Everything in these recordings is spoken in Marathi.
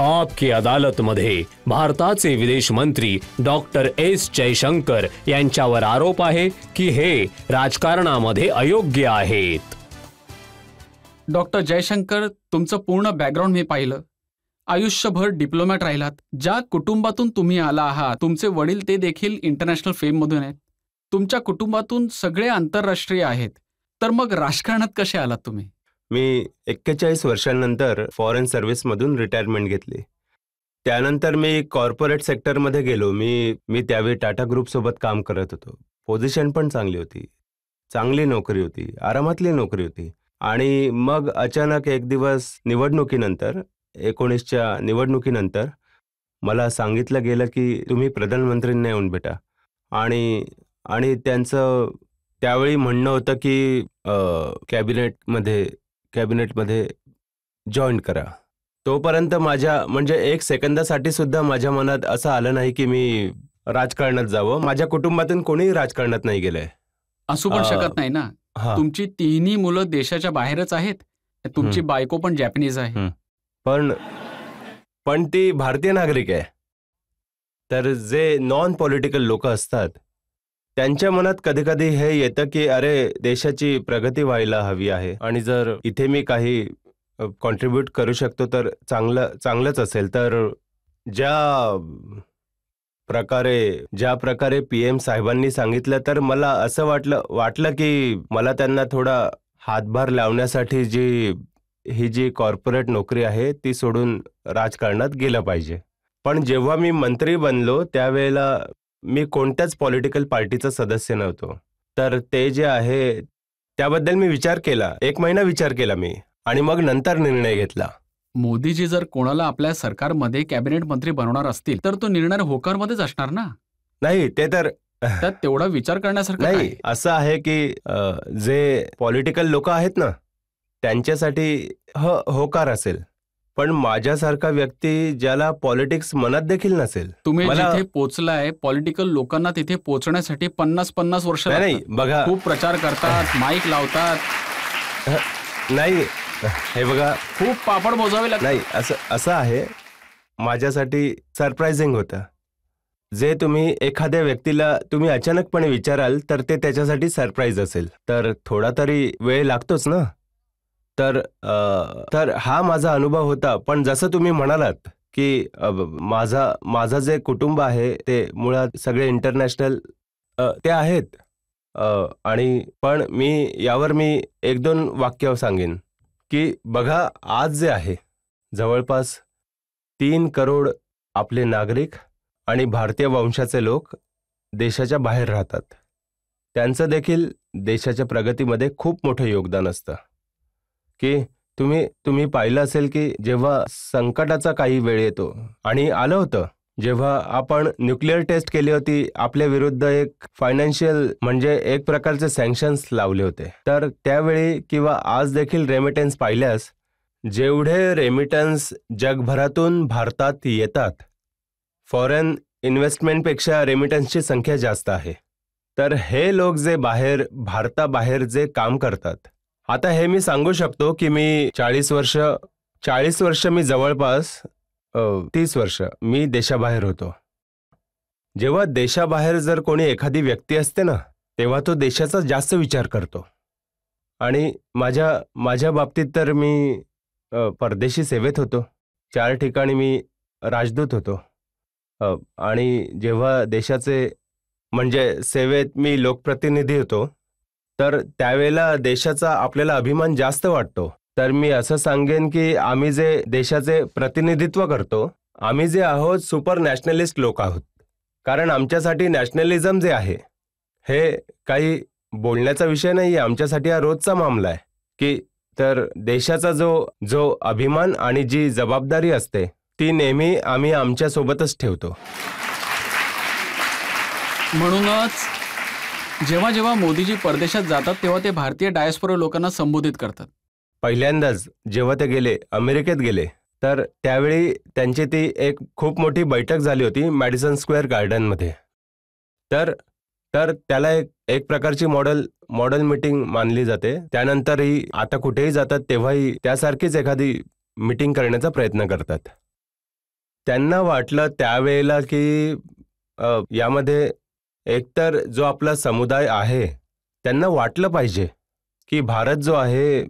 आपकी अदालतमध्ये भारताचे विदेश मंत्री डॉक्टर एस जयशंकर यांच्यावर आरोप आहे की हे राजकारणामध्ये अयोग्य आहेत. डॉक्टर जयशंकर, तुमचं पूर्ण बॅकग्राऊंड मी पाहिलं. आयुष्यभर डिप्लोमॅट राहिलात. ज्या कुटुंबातून तुम्ही आला आहात, तुमचे वडील ते देखील इंटरनॅशनल फेममधून आहेत. तुमच्या कुटुंबातून सगळे आंतरराष्ट्रीय आहेत. तर मग राजकारणात कसे आलात तुम्ही? मी 41 वर्षांनंतर फॉरेन सर्व्हिसमधून रिटायरमेंट घेतली. त्यानंतर मी कॉर्पोरेट सेक्टरमध्ये गेलो. मी त्यावेळी टाटा ग्रुपसोबत काम करत होतो. पोझिशन पण चांगली होती, चांगली नोकरी होती, आरामातली नोकरी होती. आणि मग अचानक एक दिवस निवडणुकीनंतर 19च्या निवडणुकीनंतर मला सांगितलं गेलं की तुम्ही प्रधानमंत्रींना येऊन भेटा. आणि त्यांचं त्यावेळी म्हणणं होतं की कॅबिनेटमध्ये जॉईन करा. तोपर्यंत म्हणजे एक सेकंदासाठी सुद्धा माझ्या मनात असं आलं नाही की मी राजकारणात जावं. माझ्या कुटुंबातून कोणीही राजकारणात नाही गेलंय. असू पण शकत नाही ना. तुमची तिन्ही मुलं देशाच्या बाहेरच आहेत. तुमची बायको पण जॅपनीज आहे. पण ती भारतीय नागरिक आहे. तर जे नॉन पॉलिटिकल लोक असतात त्यांच्या मनात कधी कधी हे येतं की अरे, देशाची प्रगती व्हायला हवी आहे आणि जर इथे मी काही कॉन्ट्रीब्यूट करू शकतो तर चांगलंच असेल. तर ज्या प्रकारे PM साहेबांनी सांगितलं, तर मला असं वाटलं की मला त्यांना थोडा हातभार लावण्यासाठी ही जी कॉर्पोरेट नोकरी आहे ती सोडून राजकारणात गेलं पाहिजे. पण जेव्हा मी मंत्री बनलो त्यावेळेला मी कोणत्याच पॉलिटिकल पार्टीचा सदस्य नव्हतो. तर ते जे आहे त्याबद्दल मी विचार केला. 1 महिना विचार केला मी आणि मग नंतर निर्णय घेतला. मोदीजी जर कोणाला आपल्या सरकारमध्ये कॅबिनेट मंत्री बनवणार असतील तर तो निर्णय होकारमध्येच असणार ना. नाही, ते तर त्यात तेवढा विचार करण्यासारखं नाही. असं आहे की जे पॉलिटिकल लोक आहेत ना त्यांच्यासाठी होकार असेल, पण माझ्यासारखा व्यक्ती ज्याला पॉलिटिक्स मनात देखील नसेल. तुम्ही जिथे पोचलाय, पॉलिटिकल लोकांना तिथे पोचण्यासाठी 50 वर्ष नाही. बघा, खूप प्रचार करतात, माईक लावतात. नाही, हे बघा, खूप पापड मोजावे लागतात. नाही, असं आहे. माझ्यासाठी सरप्राइझिंग होतं. जे तुम्ही एखाद्या व्यक्तीला तुम्ही अचानकपणे विचाराल तर ते त्याच्यासाठी सरप्राईज असेल. तर थोडा तरी वेळ लागतोच ना. तर हा माझा अनुभव होता. पण जसं तुम्ही म्हणालात की माझा जे कुटुंब आहे ते मुळात सगळे इंटरनॅशनल ते आहेत. आणि पण यावर मी 1-2 वाक्य सांगेन की बघा, आज जे आहे जवळपास 3 करोड आपले नागरिक आणि भारतीय वंशाचे लोक देशाच्या बाहेर राहतात. त्यांचं देखील देशाच्या प्रगतीमध्ये खूप मोठं योगदान असतं. की तुम्ही पाहिलं असेल की जेव्हा संकटाचा काही वेळ येतो, आणि आलं होतं जेव्हा आपण न्यूक्लिअर टेस्ट केली होती, आपल्या विरुद्ध एक फायनान्शियल म्हणजे एक प्रकारचे सँक्शन्स लावले होते. तर त्यावेळी किंवा आज देखील रेमिटन्स पाहिल्यास जेवढे रेमिटन्स जगभरातून भारतात येतात, फॉरेन इन्व्हेस्टमेंटपेक्षा रेमिटन्सची संख्या जास्त आहे. तर हे लोक जे भारताबाहेर जे काम करतात, आता हे मी सांगू शकतो की मी 40 वर्ष मी जवळपास 30 वर्ष मी देशाबाहेर होतो. जेव्हा देशाबाहेर जर कोणी एखादी व्यक्ती असते ना, तेव्हा तो देशाचा जास्त विचार करतो. आणि माझ्या बाबतीत तर मी परदेशी सेवेत होतो. 4 ठिकाणी मी राजदूत होतो. आणि जेव्हा देशाचे म्हणजे सेवेत मी लोकप्रतिनिधी होतो, तर त्यावेळेला देशाचा आपल्याला अभिमान जास्त वाटतो. तर मी असं सांगेन की आम्ही जे देशाचे प्रतिनिधित्व करतो, आम्ही जे आहोत सुपर नॅशनलिस्ट लोक आहोत. कारण आमच्यासाठी नॅशनलिझम जे आहे हे काही बोलण्याचा विषय नाही आहे. आमच्यासाठी हा रोजचा मामला आहे की तर देशाचा जो अभिमान आणि जी जबाबदारी असते ती नेहमी आम्ही आमच्यासोबतच ठेवतो. म्हणूनच जेव्हा मोदीजी परदेशात जातात तेव्हा ते भारतीय डायस्पोरा लोकांना संबोधित करतात. पहिल्यांदाच जेव्हा ते अमेरिकेत गेले, तर त्यावेळी त्यांची ती एक खूप मोठी बैठक झाली होती मॅडिसन स्क्वेअर गार्डनमध्ये. तर त्याला एक प्रकारची मॉडेल मीटिंग मानली जाते. त्यानंतरही आता कुठेही जातात तेव्हाही त्यासारखीच एखादी मीटिंग करण्याचा प्रयत्न करतात. त्यांना वाटलं त्यावेळेला की यामध्ये एकतर जो आपला समुदाय आहे त्यांना वाटलं पाहिजे की भारत जो आहे,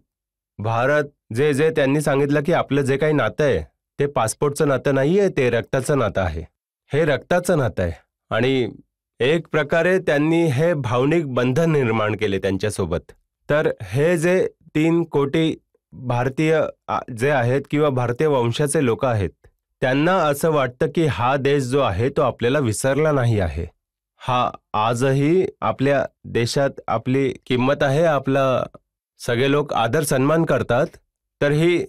भारत जे जे त्यांनी सांगितलं की आपलं जे काही नातं आहे ते पासपोर्टचं नातं नाही आहे, ते रक्ताचं नातं आहे. हे रक्ताचं नातं आहे आणि एक प्रकारे त्यांनी हे भावनिक बंधन निर्माण केले त्यांच्यासोबत. तर हे जे 3 कोटी भारतीय जे आहेत किंवा भारतीय वंशाचे लोक आहेत, त्यांना असं वाटतं की हा देश जो आहे तो आपल्याला विसरला नाही आहे. हा आजही आपल्या देशात आपली किंमत आहे, आपला सगळे लोक आदर सन्मान करतात. तर ही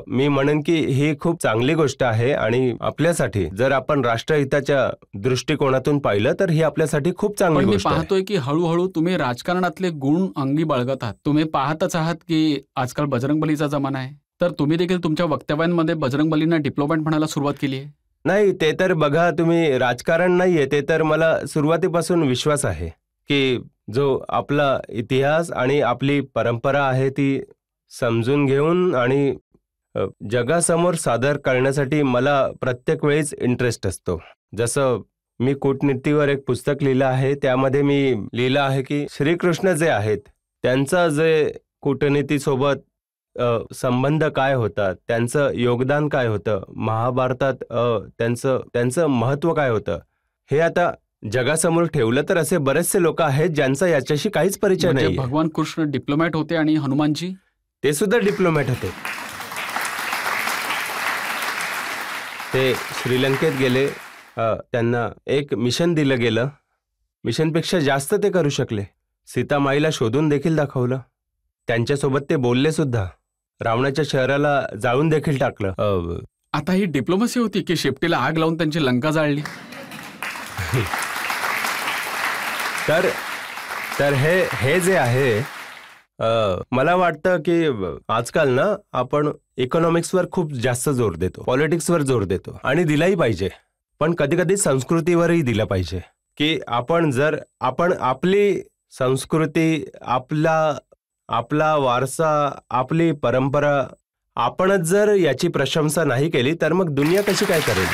मी म्हणेन की ही खूप चांगली गोष्ट आहे आणि आपल्यासाठी जर आपण राष्ट्रहिताच्या दृष्टिकोनातून पाहिलं तर ही आपल्यासाठी खूप चांगली पण मी गोष्ट आहे. पाहतोय की हळूहळू तुम्ही राजकारणातले गुण अंगी बाळगत आहात. तुम्ही पाहतच आहात की आजकाल बजरंगबलीचा जमाना आहे, तर तुम्ही देखील तुमच्या वक्तव्यांमध्ये बजरंगबलींना डिप्लोमॅट म्हणायला सुरुवात केली आहे. नाही, ते तर बघा तुम्ही, राजकारण नाहीये ते. तर मला सुरुवातीपासून विश्वास आहे की जो आपला इतिहास आणि आपली परंपरा आहे ती समजून घेऊन आणि जगासमोर सादर करण्यासाठी मला प्रत्येक वेळीच इंटरेस्ट असतो. जसं मी कूटनीतीवर एक पुस्तक लिहिलं आहे, त्यामध्ये मी लिहिलं आहे की श्रीकृष्ण जे आहेत त्यांचा जे कूटनीतीसोबत संबंध काय होता, त्यांचं योगदान काय होतं, महाभारतात त्यांचं महत्त्व काय होतं, हे आता जगासमोर ठेवलं तर असे बरेचसे लोक आहेत ज्यांचा याच्याशी काहीच परिचय म्हणजे नाही. भगवान कृष्ण डिप्लोमॅट होते आणि हनुमानजी ते सुद्धा डिप्लोमॅट होते. ते श्रीलंकेत गेले, त्यांना एक मिशन दिलं गेलं. मिशनपेक्षा जास्त ते करू शकले. सीतामाईला शोधून देखील दाखवलं. त्यांच्यासोबत ते बोलले सुद्धा. रावणाच्या शहराला जाळून देखील टाकलं. आता ही डिप्लोमसी होती की शेपटीला आग लावून त्यांची लंका जाळली? तर हे जे आहे, मला वाटतं की आजकाल ना आपण इकॉनॉमिक्सवर खूप जास्त जोर देतो, पॉलिटिक्सवर जोर देतो आणि दिलाही पाहिजे, पण कधी कधी संस्कृतीवरही दिलं पाहिजे. की आपण आपली संस्कृती, आपला वारसा, आपली परंपरा आपणच जर याची प्रशंसा नाही केली तर मग दुनिया कशी काय करेल?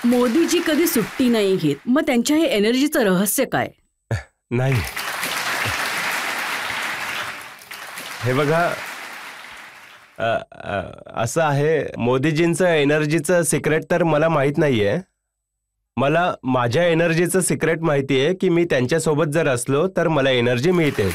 मोदीजी कधी सुट्टी नाही घेत, मग त्यांच्या हे एनर्जीचं रहस्य काय? नाही, हे बघा, असं आहे, मोदीजींचं एनर्जीचं सिक्रेट तर मला माहीत नाहीये. मला माझ्या एनर्जीचं सिक्रेट माहिती आहे की मी त्यांच्यासोबत जर असलो तर मला एनर्जी मिळतेच.